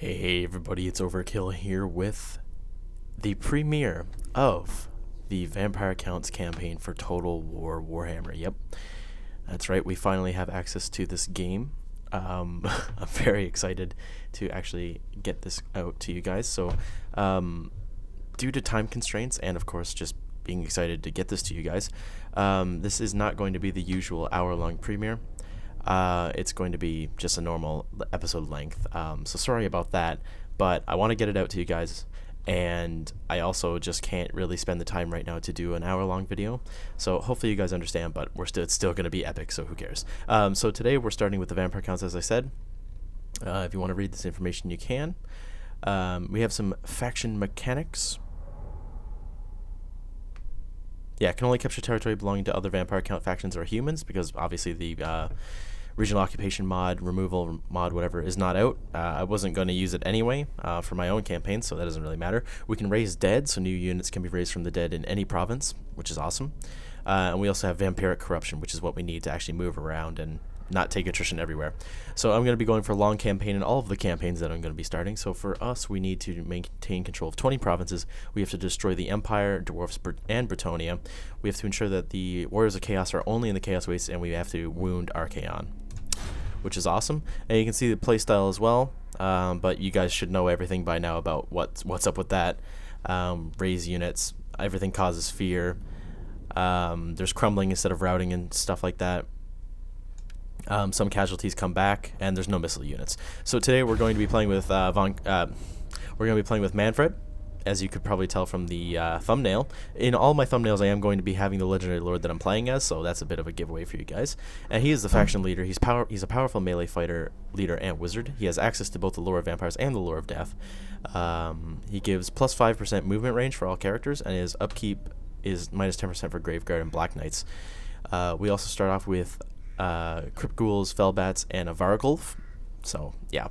Hey everybody, it's Overkill here with the premiere of the Vampire Counts campaign for Total War Warhammer. Yep, that's right, we finally have access to this game. I'm very excited to actually get this out to you guys. So, due to time constraints and of course just being excited to get this to you guys, this is not going to be the usual hour-long premiere. It's going to be just a normal episode length, so sorry about that, but I want to get it out to you guys, and I also just can't really spend the time right now to do an hour-long video, so hopefully you guys understand, but it's still going to be epic, so who cares. So today we're starting with the Vampire Counts, as I said. If you want to read this information, you can. We have some faction mechanics. Yeah, can only capture territory belonging to other Vampire Count factions or humans, because obviously the regional occupation mod, removal mod, whatever, is not out. I wasn't going to use it anyway for my own campaign, so that doesn't really matter. We can raise dead, so new units can be raised from the dead in any province, which is awesome. And we also have vampiric corruption, which is what we need to actually move around and not take attrition everywhere. So I'm going to be going for a long campaign in all of the campaigns that I'm going to be starting. So for us, we need to maintain control of 20 provinces. We have to destroy the Empire, Dwarfs, and Bretonnia. We have to ensure that the Warriors of Chaos are only in the Chaos Wastes, and we have to wound Archaon, which is awesome. And you can see the playstyle as well, but you guys should know everything by now about what's up with that. Raise units, everything causes fear. There's crumbling instead of routing and stuff like that. Some casualties come back, and there's no missile units. So today we're going to be playing with Manfred, as you could probably tell from the thumbnail. In all my thumbnails, I am going to be having the legendary lord that I'm playing as, so that's a bit of a giveaway for you guys. And he is the faction leader. He's a powerful melee fighter, leader, and wizard. He has access to both the lore of vampires and the lore of death. He gives plus 5% movement range for all characters, and his upkeep is minus 10% for Graveguard and Black Knights. We also start off with Crypt Ghouls, Fellbats, and a Vargulf. So yeah,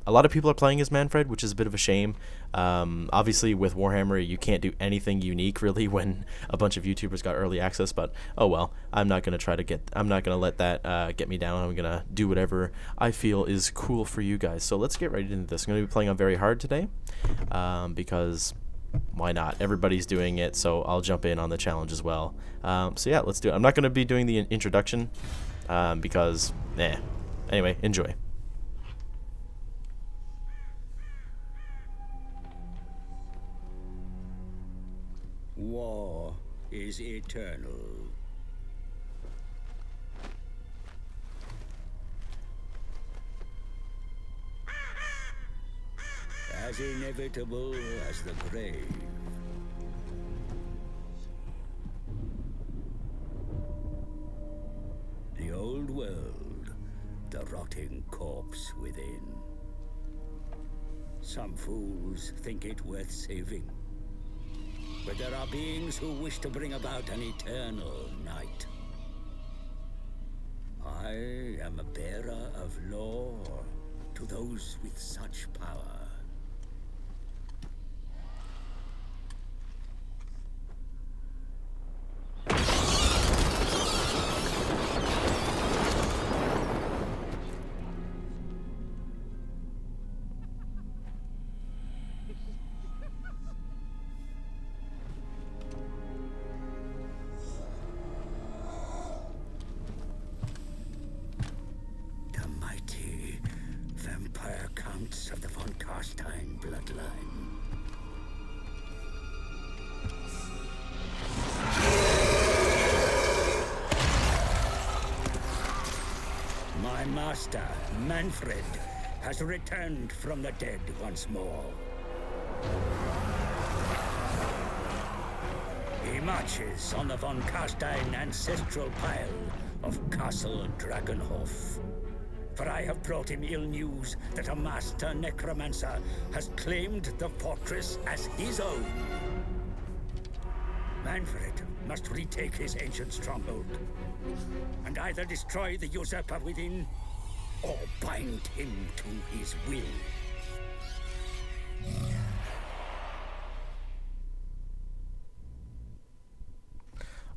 a lot of people are playing as Manfred, which is a bit of a shame. Obviously with Warhammer you can't do anything unique really when a bunch of YouTubers got early access, but oh well. I'm not gonna let that get me down. I'm gonna do whatever I feel is cool for you guys. So let's get right into this. I'm gonna be playing on very hard today, because why not? Everybody's doing it, so I'll jump in on the challenge as well. So yeah, let's do it. I'm not going to be doing the introduction because, anyway, enjoy. War is eternal. As inevitable as the grave. The old world, the rotting corpse within. Some fools think it worth saving. But there are beings who wish to bring about an eternal night. I am a bearer of lore to those with such power. Of the von Karstein bloodline. My master, Manfred, has returned from the dead once more. He marches on the von Karstein ancestral pile of Castle Dragonhof. For I have brought him ill news that a master necromancer has claimed the fortress as his own. Manfred must retake his ancient stronghold, and either destroy the usurper within, or bind him to his will.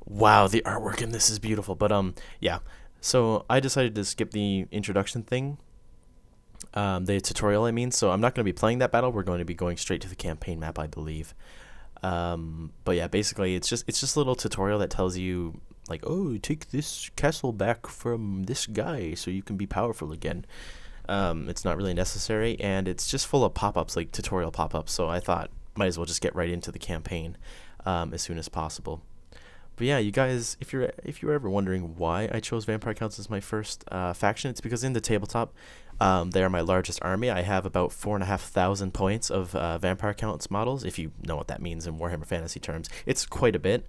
Wow, the artwork in this is beautiful. But yeah, so I decided to skip the introduction thing The tutorial, I mean. So I'm not going to be playing that battle. We're going to be going straight to the campaign map, I believe. But yeah, basically it's just a little tutorial that tells you, like, oh, take this castle back from this guy so you can be powerful again. It's not really necessary, and it's just full of pop-ups, like tutorial pop-ups. So I thought might as well just get right into the campaign as soon as possible. But yeah, you guys, if you're ever wondering why I chose Vampire Counts as my first faction, it's because in the tabletop, they are my largest army. I have about 4,500 points of Vampire Counts models, if you know what that means in Warhammer Fantasy terms. It's quite a bit.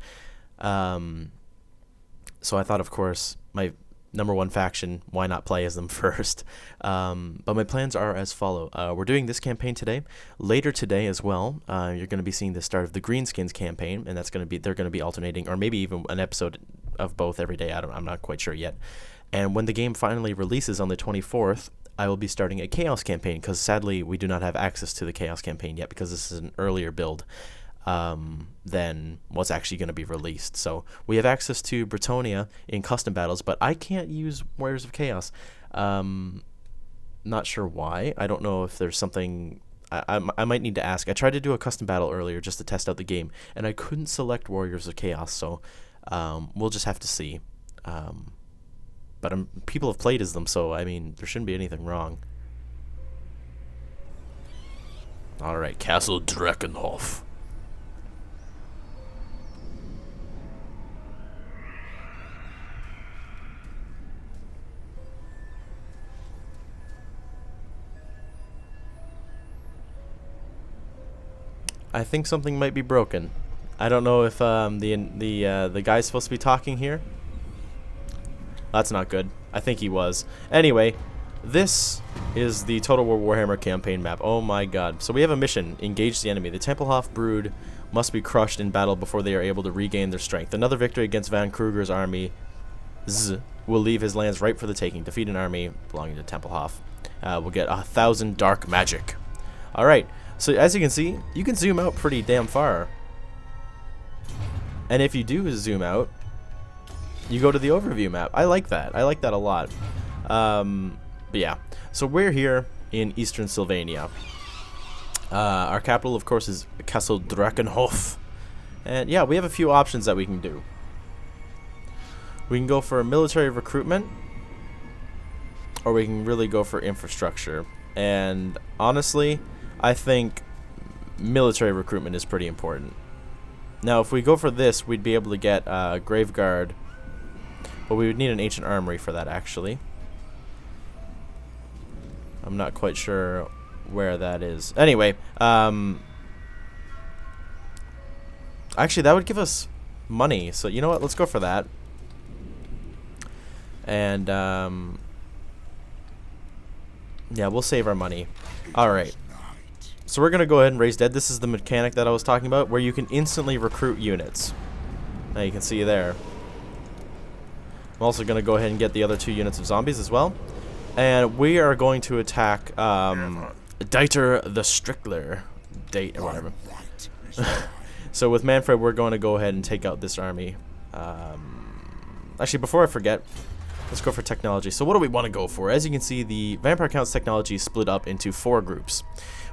So I thought, of course, my number one faction, why not play as them first? But my plans are as follow. We're doing this campaign today. Later today as well, you're going to be seeing the start of the Greenskins campaign, and they're going to be alternating, or maybe even an episode of both every day. I'm not quite sure yet. And when the game finally releases on the 24th, I will be starting a Chaos campaign, because sadly we do not have access to the Chaos campaign yet, because this is an earlier build than what's actually going to be released. So we have access to Bretonia in custom battles, but I can't use Warriors of Chaos. Not sure why. I don't know if there's something. I might need to ask. I tried to do a custom battle earlier just to test out the game, and I couldn't select Warriors of Chaos, so we'll just have to see. But people have played as them, so I mean, there shouldn't be anything wrong. Alright, Castle Drakenhof. I think something might be broken. I don't know if the guy's supposed to be talking here. That's not good. I think he was. Anyway, this is the Total War Warhammer campaign map. Oh my god. So we have a mission. Engage the enemy. The Tempelhof brood must be crushed in battle before they are able to regain their strength. Another victory against Van Kruger's army will leave his lands ripe for the taking. Defeat an army belonging to Tempelhof. We'll get 1,000 dark magic. Alright. So as you can zoom out pretty damn far. And if you do zoom out, you go to the overview map. I like that. I like that a lot. But yeah. So we're here in Eastern Sylvania. Our capital, of course, is Castle Drakenhof. And yeah, we have a few options that we can do. We can go for military recruitment, or we can really go for infrastructure. And honestly, I think military recruitment is pretty important. Now, if we go for this, we'd be able to get a Graveguard, but we would need an ancient armory for that, actually. I'm not quite sure where that is. Anyway, actually, that would give us money. So, you know what? Let's go for that. And, yeah, we'll save our money. Alright. So we're going to go ahead and raise dead. This is the mechanic that I was talking about, where you can instantly recruit units. Now you can see there. I'm also going to go ahead and get the other 2 units of zombies as well. And we are going to attack Dieter the Strickler. Date or whatever. So with Manfred, we're going to go ahead and take out this army. Actually, before I forget, let's go for technology. So what do we want to go for? As you can see, the Vampire Counts technology is split up into 4 groups.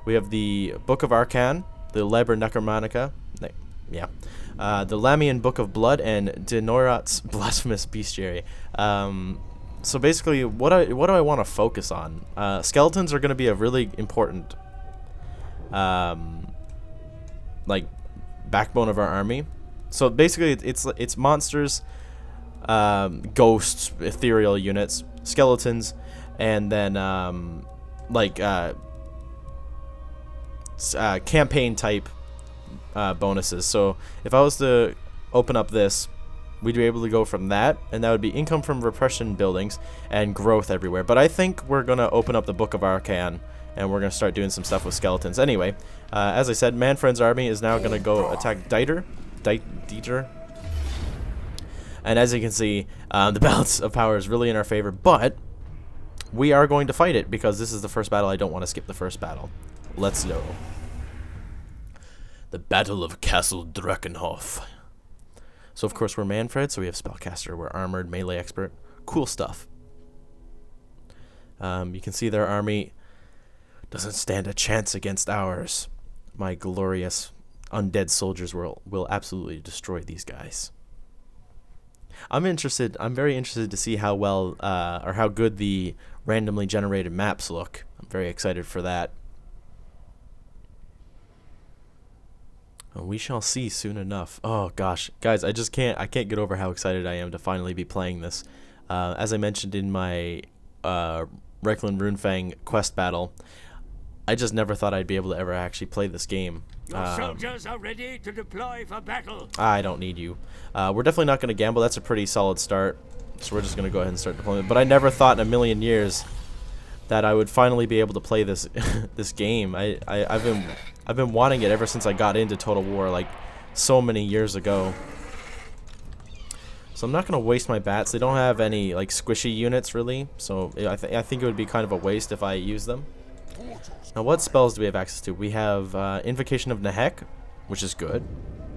We have the Book of Arcan, the Liber Necromanica, the Lamian Book of Blood, and Denorat's Blasphemous Bestiary. So basically, what do I want to focus on? Skeletons are going to be a really important, like, backbone of our army. So basically, it's monsters, ghosts, ethereal units, skeletons, and then campaign type bonuses. So if I was to open up this, we'd be able to go from that, and that would be income from repression buildings and growth everywhere. But I think we're going to open up the Book of Arcan, and we're going to start doing some stuff with skeletons. Anyway, as I said, Manfred's army is now going to go attack Dieter. And as you can see, the balance of power is really in our favor, but we are going to fight it, because this is the first battle. I don't want to skip the first battle. Let's go. The Battle of Castle Drakenhof. So, of course, we're Manfred, so we have Spellcaster, we're Armored, Melee Expert. Cool stuff. You can see their army doesn't stand a chance against ours. My glorious undead soldiers will absolutely destroy these guys. I'm very interested to see how well or how good the randomly generated maps look. I'm very excited for that. We shall see soon enough. Oh gosh, guys, I can't get over how excited I am to finally be playing this. As I mentioned in my Reikland Runefang quest battle, I just never thought I'd be able to ever actually play this game. Your soldiers are ready to deploy for battle. I don't need you. We're definitely not going to gamble. That's a pretty solid start. So we're just going to go ahead and start deployment. But I never thought in a million years that I would finally be able to play this this game. I've been wanting it ever since I got into Total War, like so many years ago. So I'm not going to waste my bats. They don't have any like squishy units really, so I think it would be kind of a waste if I use them. Now what spells do we have access to? We have Invocation of Nehek, which is good.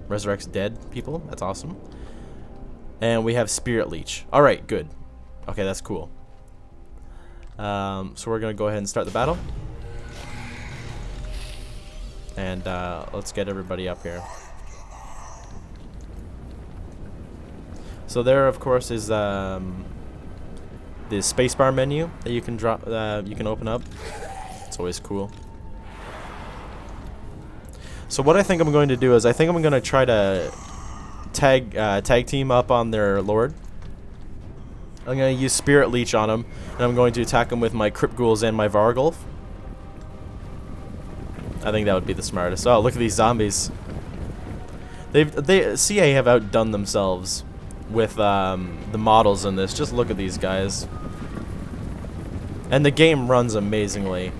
Resurrects dead people. That's awesome. And we have Spirit Leech. Alright, good. Okay, that's cool. So we're going to go ahead and start the battle. And let's get everybody up here. So there, of course, is the spacebar menu that you can drop. You can open up. It's always cool. So what I think I'm going to do is I think I'm going to try to tag team up on their Lord. I'm going to use Spirit Leech on him, and I'm going to attack him with my Crypt Ghouls and my Vargulf. I think that would be the smartest. Oh, look at these zombies. CA have outdone themselves with the models in this. Just look at these guys. And the game runs amazingly.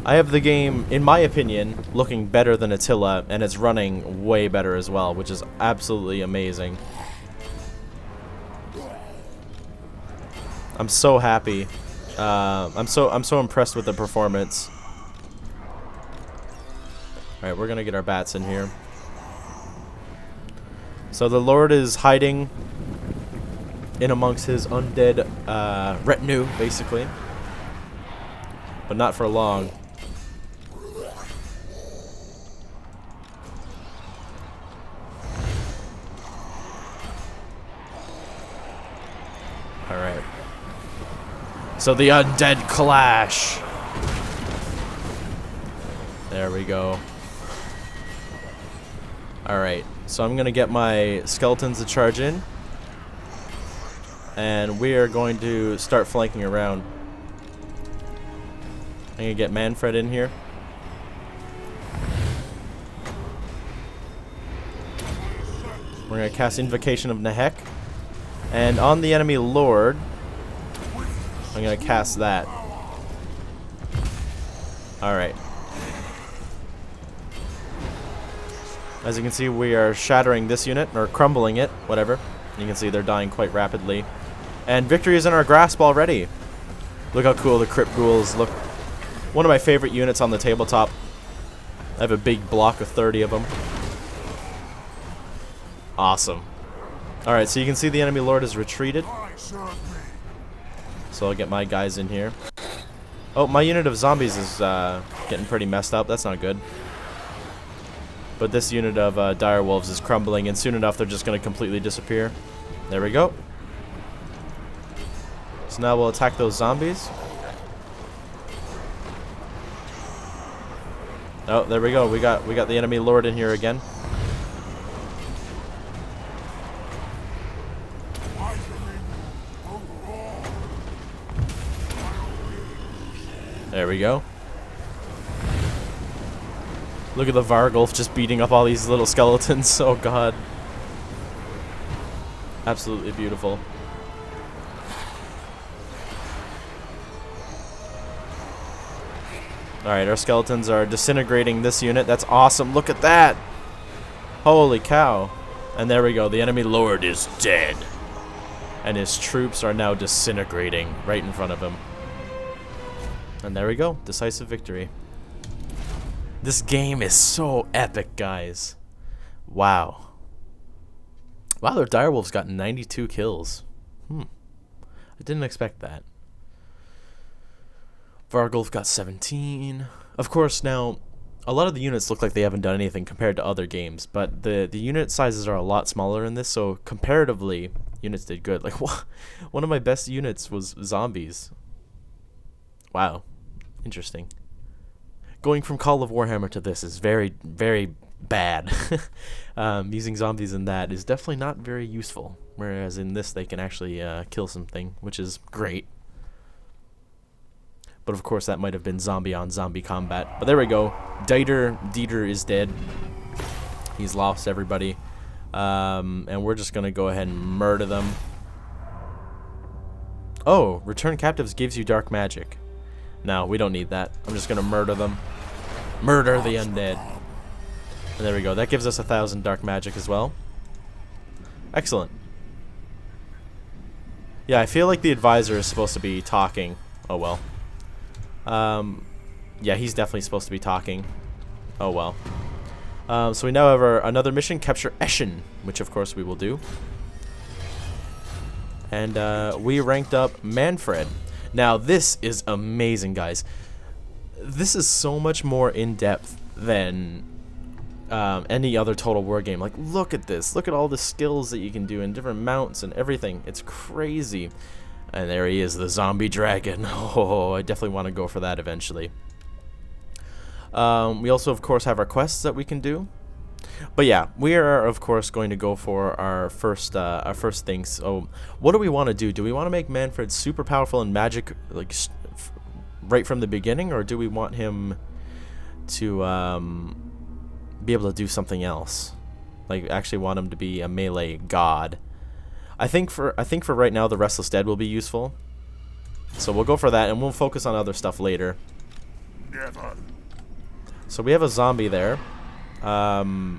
I have the game, in my opinion, looking better than Attila, and it's running way better as well, which is absolutely amazing. I'm so happy. I'm so impressed with the performance. Alright, we're gonna get our bats in here. So the Lord is hiding in amongst his undead retinue, basically. But not for long. Alright. So the undead clash. There we go. Alright, so I'm gonna get my skeletons to charge in. And we are going to start flanking around. I'm gonna get Manfred in here. We're gonna cast Invocation of Nehek. And on the enemy Lord, I'm gonna cast that. Alright. As you can see, we are shattering this unit, or crumbling it, whatever. You can see they're dying quite rapidly. And victory is in our grasp already. Look how cool the Crypt Ghouls look. One of my favorite units on the tabletop. I have a big block of 30 of them. Awesome. Alright, so you can see the enemy Lord has retreated. So I'll get my guys in here. Oh, my unit of zombies is getting pretty messed up. That's not good. But this unit of direwolves is crumbling, and soon enough they're just going to completely disappear. There we go. So now we'll attack those zombies. Oh, there we go. We got the enemy Lord in here again. There we go. Look at the Vargulf just beating up all these little skeletons. Oh god. Absolutely beautiful. Alright, our skeletons are disintegrating this unit. That's awesome. Look at that. Holy cow. And there we go. The enemy Lord is dead. And his troops are now disintegrating right in front of him. And there we go. Decisive victory. This game is so epic, guys. Wow. Wow, their direwolves got 92 kills. I didn't expect that. Vargulf got 17. Of course, now, a lot of the units look like they haven't done anything compared to other games, but the unit sizes are a lot smaller in this, so comparatively, units did good. Like, one of my best units was zombies. Wow. Interesting. Going from Call of Warhammer to this is very, very bad. Using zombies in that is definitely not very useful, whereas in this they can actually kill something, which is great. But of course that might have been zombie on zombie combat. But there we go. Dieter is dead. He's lost everybody. And we're just going to go ahead and murder them. Oh, return captives gives you dark magic. No, we don't need that. I'm just going to murder them. Murder the undead. And there we go. That gives us 1,000 dark magic as well. Excellent. Yeah, I feel like the advisor is supposed to be talking. Oh, well. Yeah, he's definitely supposed to be talking. Oh, well. So we now have another mission, capture Eschen, which of course we will do. And we ranked up Manfred. Now this is amazing, guys. This is so much more in-depth than any other Total War game. Like, look at this. Look at all the skills that you can do and different mounts and everything. It's crazy. And there he is, the zombie dragon. Oh, I definitely want to go for that eventually. We also, of course, have our quests that we can do. But yeah, we are, of course, going to go for our first thing. So, what do we want to do? Do we want to make Manfred super powerful in magic, like right from the beginning, or do we want him to be able to do something else? Like, actually want him to be a melee god? I think for right now, the Restless Dead will be useful. So we'll go for that, and we'll focus on other stuff later. So we have a zombie there. I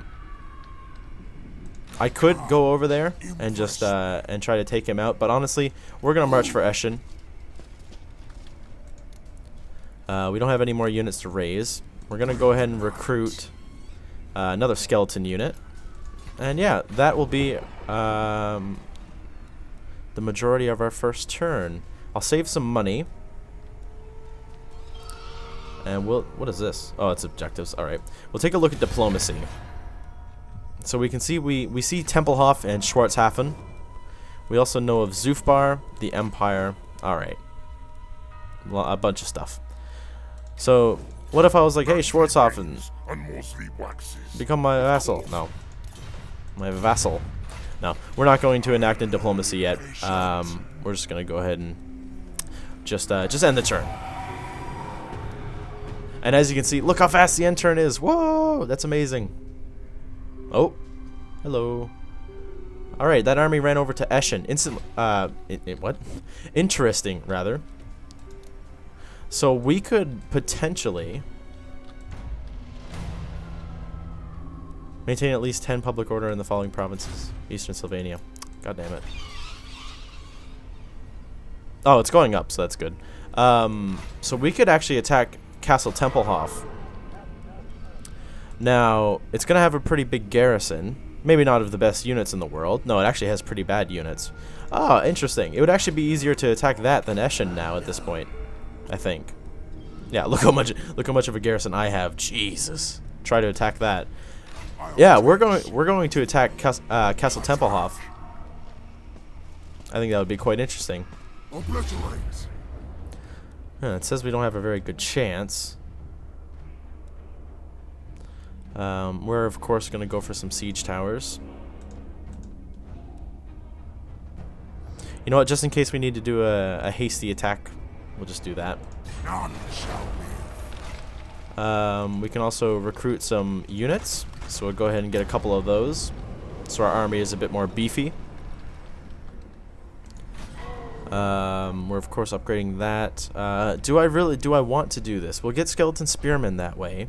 could go over there and just and try to take him out, but honestly, we're gonna march for Eschen. We don't have any more units to raise. We're gonna go ahead and recruit another skeleton unit, and yeah, that will be the majority of our first turn. I'll save some money. And what is this? Oh, it's objectives. Alright. We'll take a look at diplomacy. So we can see, we see Tempelhof and Schwarzhafen. We also know of Zufbar, the Empire. Alright. Well, a bunch of stuff. So, what if I was like, hey, Schwarzhafen, become my vassal? No. My vassal. No, we're not going to enact in diplomacy yet. We're just going to go ahead and just end the turn. And as you can see, look how fast the end turn is. Whoa, that's amazing. Oh, hello. All right, that army ran over to Eschen. What? Interesting, rather. So we could potentially maintain at least 10 public order in the following provinces. Eastern Sylvania. God damn it. Oh, it's going up, so that's good. So we could actually attack Castle Tempelhof. Now, it's going to have a pretty big garrison. Maybe not of the best units in the world. No, it actually has pretty bad units. Oh, interesting. It would actually be easier to attack that than Eschen now at this point, I think. Yeah, look how much of a garrison I have. Jesus. Try to attack that. Yeah, we're going to attack Castle Tempelhof. I think that would be quite interesting. It says we don't have a very good chance. We're of course going to go for some siege towers. You know what? Just in case we need to do a hasty attack, we'll just do that. We can also recruit some units, so we'll go ahead and get a couple of those, so our army is a bit more beefy. We're of course upgrading that. Do I want to do this? We'll get skeleton spearmen that way,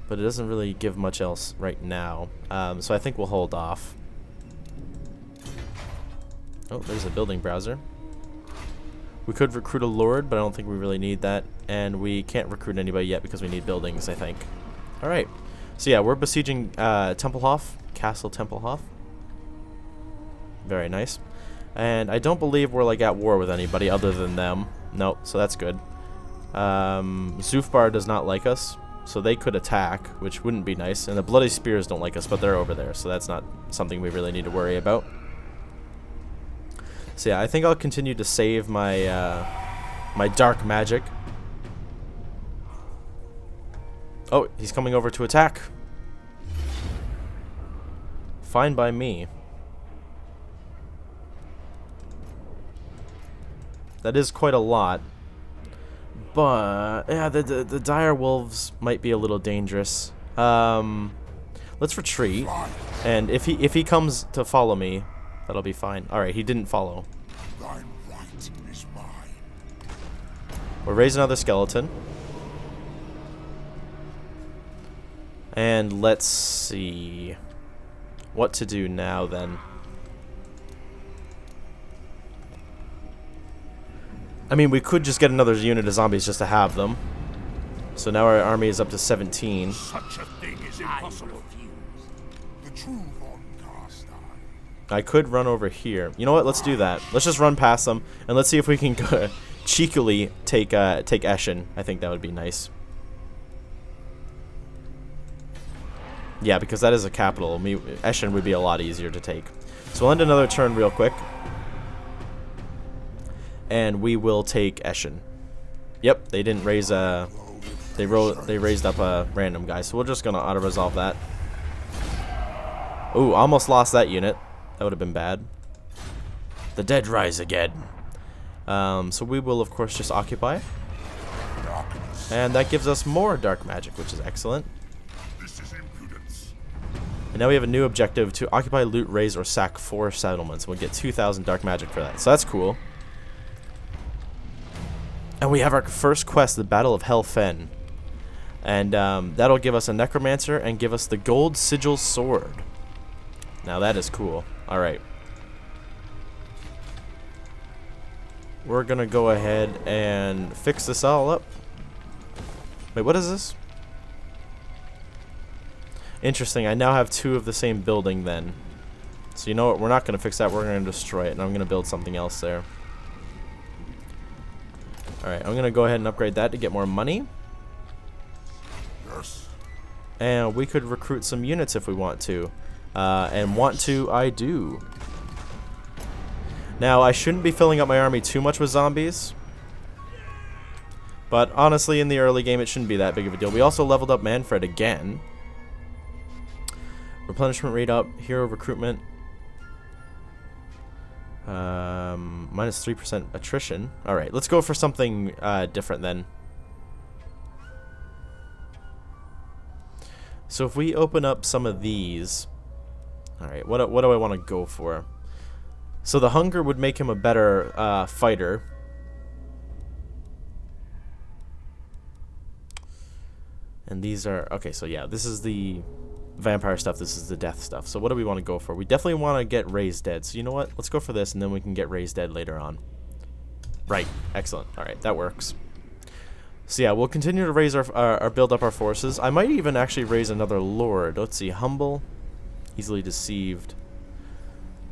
but it doesn't really give much else right now. So I think we'll hold off. Oh, there's a building browser. We could recruit a lord, but I don't think we really need that, and we can't recruit anybody yet because we need buildings, I think. All right. So yeah, we're besieging Tempelhof, Castle Tempelhof. Very nice. And I don't believe we're like at war with anybody other than them. No, so that's good. Zufbar does not like us, so they could attack, which wouldn't be nice. And the Bloody Spears don't like us, but they're over there, so that's not something we really need to worry about. So yeah, I think I'll continue to save my my dark magic. Oh, he's coming over to attack. Fine by me. That is quite a lot. But yeah, the dire wolves might be a little dangerous. Let's retreat. And if he comes to follow me, that'll be fine. All right, he didn't follow. Thine right is mine. We'll raise another skeleton. And let's see what to do now then. I mean, we could just get another unit of zombies just to have them. So now our army is up to 17. Such a thing is impossible. The true von Karstein. I could run over here. You know what? Let's do that. Let's just run past them, and let's see if we can go cheekily take Eschen. I think that would be nice. Yeah, because that is a capital. Eschen would be a lot easier to take. So we'll end another turn real quick. And we will take Eschen. Yep, they didn't raise a... They raised up a random guy, so we're just going to auto-resolve that. Ooh, almost lost that unit. That would have been bad. The dead rise again. So we will, of course, just occupy. And that gives us more dark magic, which is excellent. And now we have a new objective to occupy, loot, raise, or sack 4 settlements. We'll get 2,000 dark magic for that. So that's cool. And we have our first quest, the Battle of Hel Fen. And that'll give us a Necromancer and give us the Gold Sigil Sword. Now that is cool. Alright. We're going to go ahead and fix this all up. Wait, what is this? Interesting, I now have 2 of the same building then. So you know what, we're not going to fix that, we're going to destroy it, and I'm going to build something else there. Alright, I'm going to go ahead and upgrade that to get more money. Yes. And we could recruit some units if we want to. And want to, I do. Now, I shouldn't be filling up my army too much with zombies. But honestly, in the early game, it shouldn't be that big of a deal. We also leveled up Manfred again. Replenishment rate up, hero recruitment. Minus 3% attrition. Alright, let's go for something different then. So if we open up some of these... Alright, what do I want to go for? So the hunger would make him a better fighter. And these are... Okay, so yeah, this is the... vampire stuff, this is the death stuff. So what do we want to go for? We definitely want to get raised dead. So you know what? Let's go for this, and then we can get raised dead later on. Right. Excellent. Alright, that works. So yeah, we'll continue to raise our build up our forces. I might even actually raise another lord. Let's see. Humble. Easily deceived.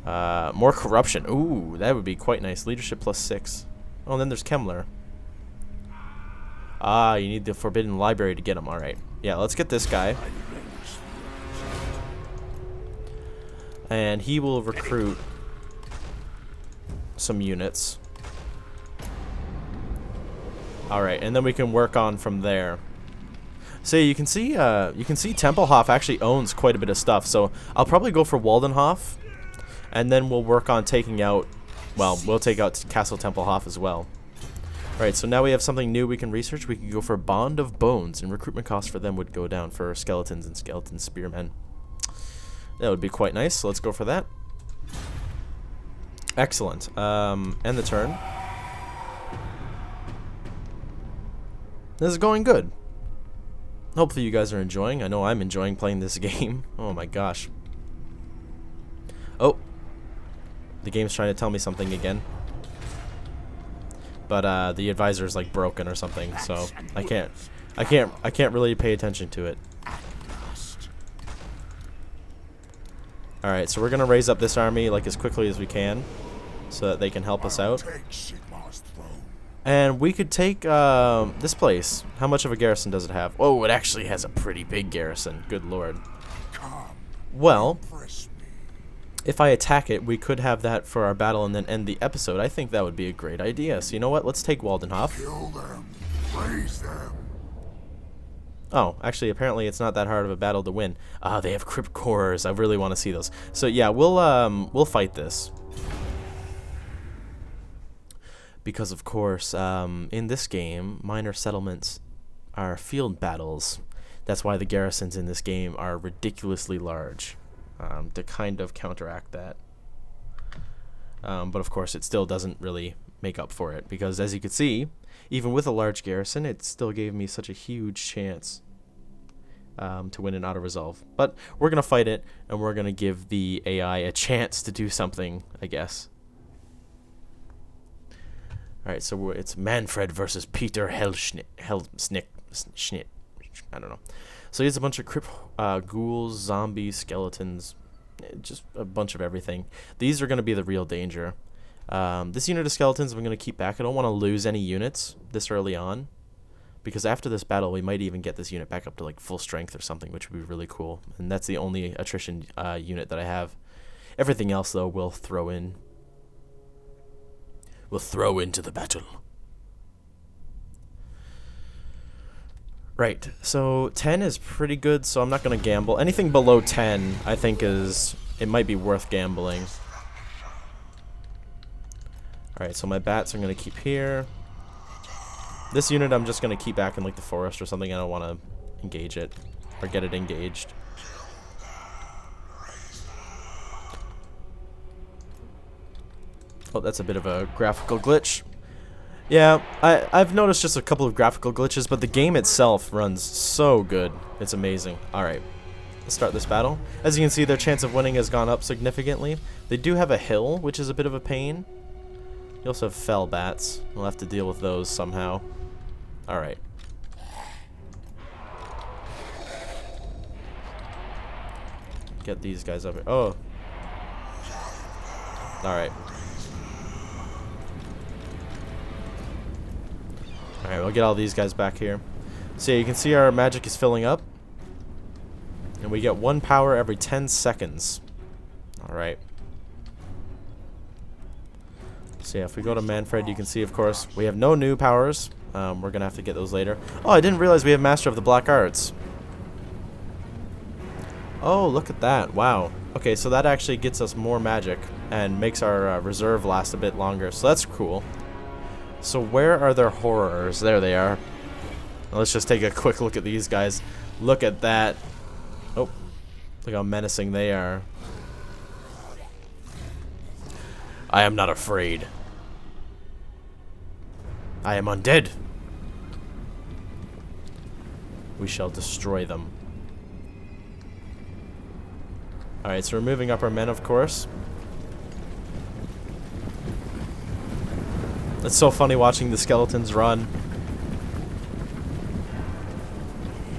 More corruption. Ooh, that would be quite nice. Leadership +6. Oh, and then there's Kemmler. Ah, you need the Forbidden Library to get him. Alright. Yeah, let's get this guy. And he will recruit some units. Alright, and then we can work on from there. So you can see Tempelhof actually owns quite a bit of stuff. So I'll probably go for Waldenhof, and then we'll work on taking out, well, we'll take out Castle Tempelhof as well. Alright, so now we have something new we can research. We can go for Bond of Bones, and recruitment costs for them would go down for skeletons and skeleton spearmen. That would be quite nice, so let's go for that. Excellent. End the turn. This is going good. Hopefully you guys are enjoying. I know I'm enjoying playing this game. Oh my gosh. Oh. The game's trying to tell me something again. But the advisor is like broken or something, so I can't really pay attention to it. Alright, so we're going to raise up this army like as quickly as we can so that they can help us out. And we could take this place. How much of a garrison does it have? Oh, it actually has a pretty big garrison. Good lord. Well, if I attack it, we could have that for our battle and then end the episode. I think that would be a great idea. So you know what? Let's take Waldenhof. Kill them. Raise them. Oh, actually, apparently it's not that hard of a battle to win. They have crypt cores. I really want to see those. So yeah, we'll fight this. Because of course, in this game, minor settlements are field battles. That's why the garrisons in this game are ridiculously large, to kind of counteract that. But of course, it still doesn't really make up for it, because as you can see, even with a large garrison, it still gave me such a huge chance to win an auto-resolve. But we're going to fight it, and we're going to give the AI a chance to do something, I guess. Alright, so it's Manfred versus Peter Schnitt. I don't know. So he has a bunch of ghouls, zombies, skeletons, just a bunch of everything. These are going to be the real danger. This unit of skeletons I'm going to keep back. I don't want to lose any units this early on, because after this battle we might even get this unit back up to like full strength or something, which would be really cool. And that's the only attrition unit that I have. Everything else, though, we'll throw in. We'll throw into the battle. Right, so 10 is pretty good, so I'm not going to gamble. Anything below 10, I think it might be worth gambling. Alright, so my bats I'm going to keep here. This unit I'm just going to keep back in like the forest or something. I don't want to engage it, or get it engaged. Oh, that's a bit of a graphical glitch. Yeah, I've noticed just a couple of graphical glitches, but the game itself runs so good. It's amazing. Alright, let's start this battle. As you can see, their chance of winning has gone up significantly. They do have a hill, which is a bit of a pain. You also have fell bats. We'll have to deal with those somehow. Alright. Get these guys up here. Oh. Alright. Alright, we'll get all these guys back here. So yeah, you can see our magic is filling up. And we get 1 power every 10 seconds. Alright. So yeah, if we go to Manfred, you can see, of course, we have no new powers. We're going to have to get those later. Oh, I didn't realize we have Master of the Black Arts. Oh, look at that. Wow. Okay, so that actually gets us more magic and makes our reserve last a bit longer. So that's cool. So where are their horrors? There they are. Now let's just take a quick look at these guys. Look at that. Oh, look how menacing they are. I am not afraid. I am undead. We shall destroy them. Alright, so we're moving up our men, of course. It's so funny watching the skeletons run.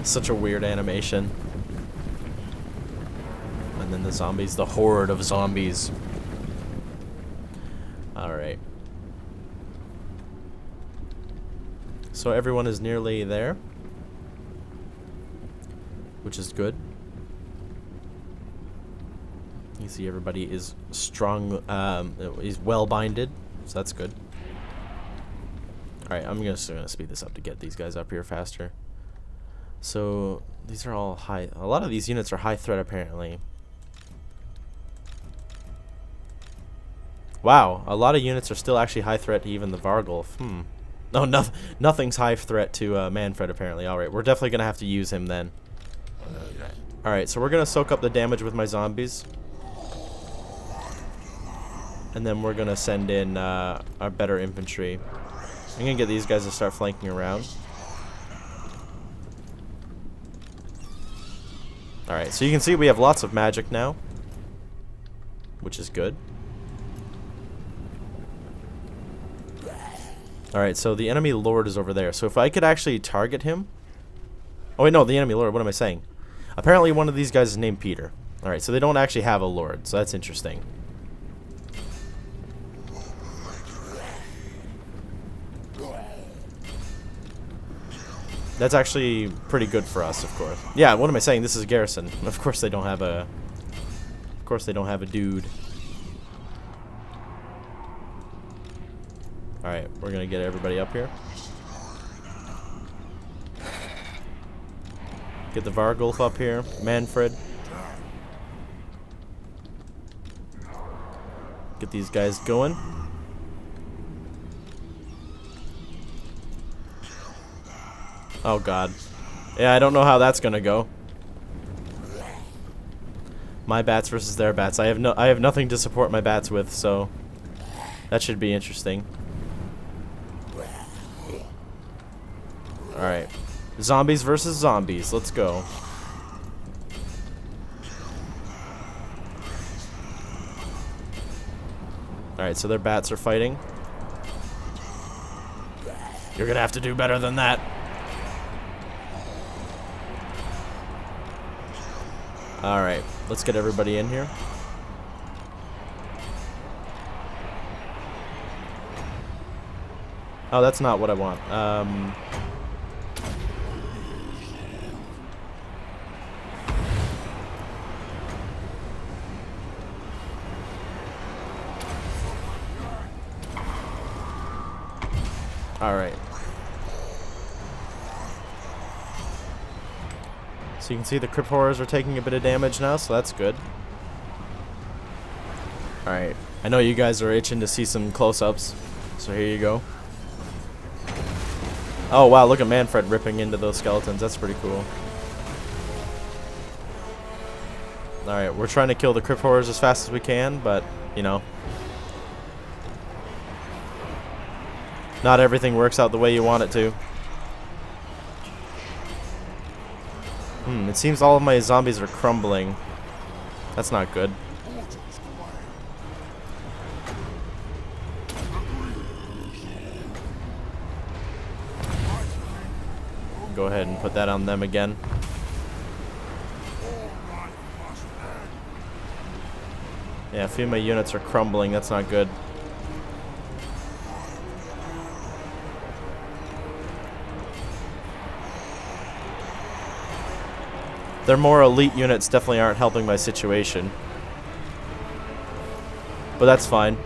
Such a weird animation. And then the zombies, the horde of zombies. Alright. So everyone is nearly there, which is good. You see everybody is strong, is well binded, so that's good. Alright, I'm just gonna speed this up to get these guys up here faster. So these are all high. A lot of these units are high threat apparently. Wow, a lot of units are still actually high threat to even the Vargulf. No, nothing's high threat to Manfred apparently. Alright, we're definitely gonna have to use him then. Alright, so we're gonna soak up the damage with my zombies. And then we're gonna send in our better infantry. I'm gonna get these guys to start flanking around. Alright, so you can see we have lots of magic now, which is good. Alright, so the enemy lord is over there. So if I could actually target him... Oh wait, no, the enemy lord, what am I saying? Apparently one of these guys is named Peter. Alright, so they don't actually have a lord, so that's interesting. That's actually pretty good for us, of course. Yeah, what am I saying? This is garrison. Of course they don't have a... Of course they don't have a dude. Alright, we're gonna get everybody up here. Get the Wargulf up here. Manfred. Get these guys going. Oh god. Yeah, I don't know how that's gonna go. My bats versus their bats. I have nothing to support my bats with, so that should be interesting. Alright. Zombies versus zombies. Let's go. Alright, so their bats are fighting. You're gonna have to do better than that. Alright, let's get everybody in here. Oh, that's not what I want. Alright. So you can see the Crypt Horrors are taking a bit of damage now, so that's good. Alright. I know you guys are itching to see some close-ups, so here you go. Oh wow, look at Manfred ripping into those skeletons. That's pretty cool. Alright, we're trying to kill the Crypt Horrors as fast as we can, but, you know. Not everything works out the way you want it to. It seems all of my zombies are crumbling. That's not good. Go ahead and put that on them again. Yeah, a few of my units are crumbling. That's not good. Their more elite units definitely aren't helping my situation. But that's fine.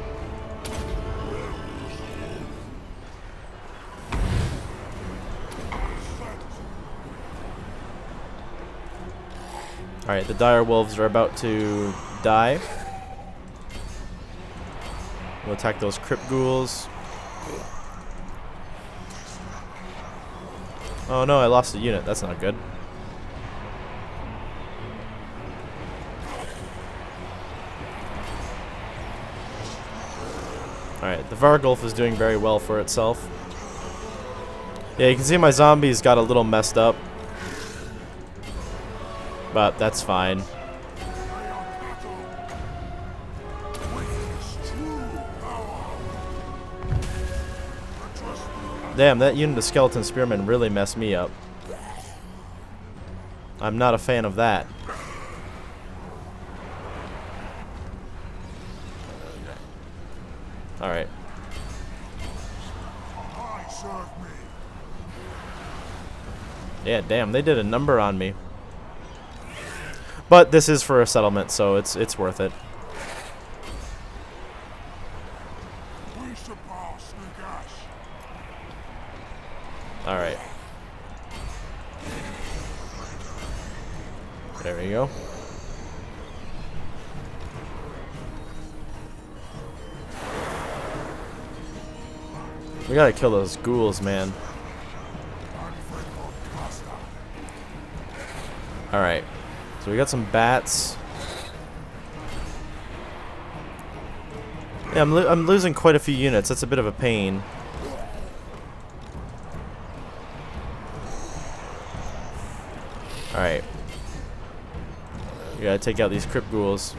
Alright, the dire wolves are about to die. We'll attack those crypt ghouls. Oh no, I lost a unit. That's not good. Alright, the Wargulf is doing very well for itself. Yeah, you can see my zombies got a little messed up. But that's fine. Damn, that unit of skeleton spearmen really messed me up. I'm not a fan of that. Alright. Yeah, damn, they did a number on me. But this is for a settlement, so it's worth it. Alright. There we go. We gotta kill those ghouls, man. Alright. So we got some bats. Yeah, I'm losing quite a few units. That's a bit of a pain. Alright. We gotta take out these crypt ghouls.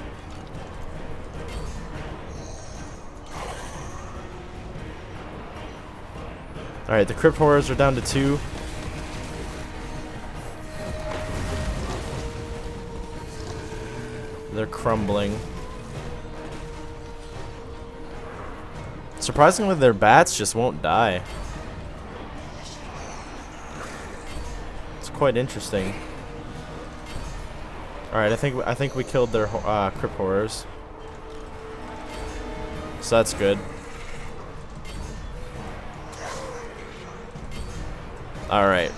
Alright, the crypt horrors are down to 2. They're crumbling. Surprisingly, their bats just won't die. quite interesting. All right, I think we killed their crypt horrors, so that's good. All right.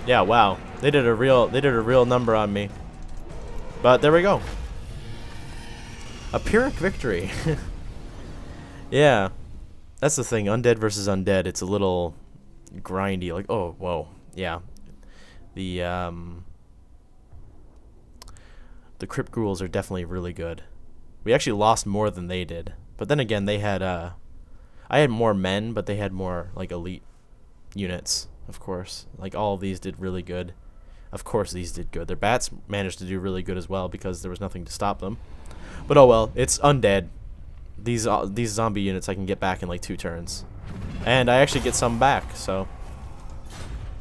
Yeah, wow. They did a real number on me. But there we go. A Pyrrhic victory. Yeah. That's the thing. Undead versus undead. It's a little grindy. Like, oh, whoa. Yeah. The crypt ghouls are definitely really good. We actually lost more than they did. But then again, they had I had more men, but they had more like elite units, of course. Like all of these did really good. Of course these did good. Their bats managed to do really good as well because there was nothing to stop them. But oh well, it's undead. These zombie units I can get back in like 2 turns. And I actually get some back, so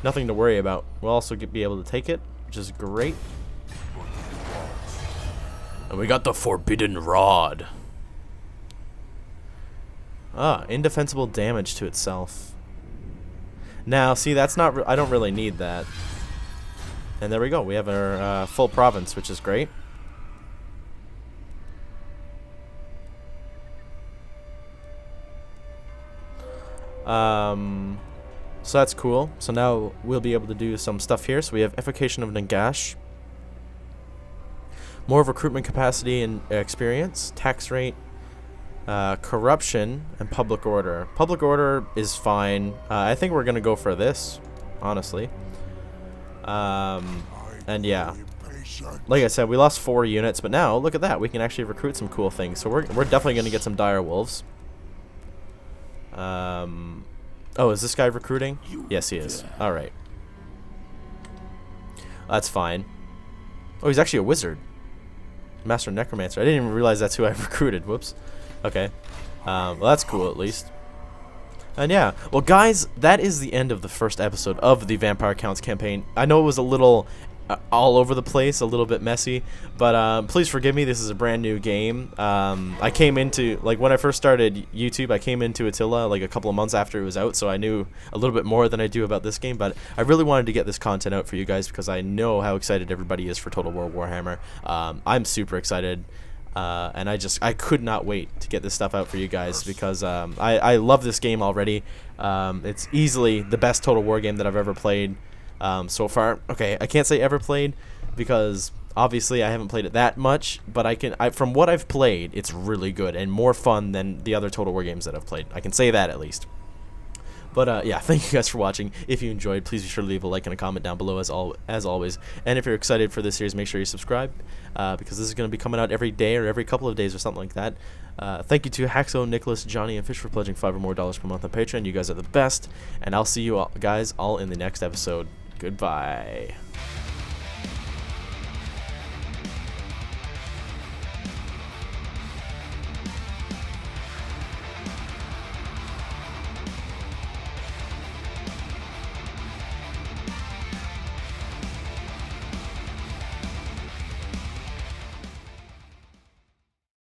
nothing to worry about. We'll also be able to take it, which is great. And we got the Forbidden Rod. Ah, indefensible damage to itself. Now, see, that's not... I don't really need that. And there we go. We have our full province, which is great. So that's cool. So now we'll be able to do some stuff here. So we have Evocation of Nagash. More recruitment capacity and experience. Tax rate. Corruption and public order. Public order is fine. I think we're gonna go for this, honestly. And yeah, like I said, we lost 4 units, but now look at that. We can actually recruit some cool things. So we're definitely gonna get some dire wolves. Oh, is this guy recruiting? Yes, he is. All right, that's fine. Oh, he's actually a wizard. Master Necromancer. I didn't even realize that's who I recruited. Whoops. Okay. Well, that's cool at least. And yeah. Well, guys, that is the end of the first episode of the Vampire Counts campaign. I know it was a little all over the place, a little bit messy, but please forgive me. This is a brand new game. I came into, like, when I first started YouTube, I came into Attila like a couple of months after it was out, so I knew a little bit more than I do about this game, but I really wanted to get this content out for you guys because I know how excited everybody is for Total War Warhammer. I'm super excited. And I could not wait to get this stuff out for you guys because I love this game already. It's easily the best Total War game that I've ever played so far. Okay, I can't say ever played because obviously I haven't played it that much, but from what I've played, it's really good and more fun than the other Total War games that I've played. I can say that at least. But yeah, thank you guys for watching. If you enjoyed, please be sure to leave a like and a comment down below as always. And if you're excited for this series, make sure you subscribe because this is going to be coming out every day or every couple of days or something like that. Thank you to Haxo, Nicholas, Johnny, and Fish for pledging $5 or more per month on Patreon. You guys are the best. And I'll see you all, guys all in the next episode. Goodbye.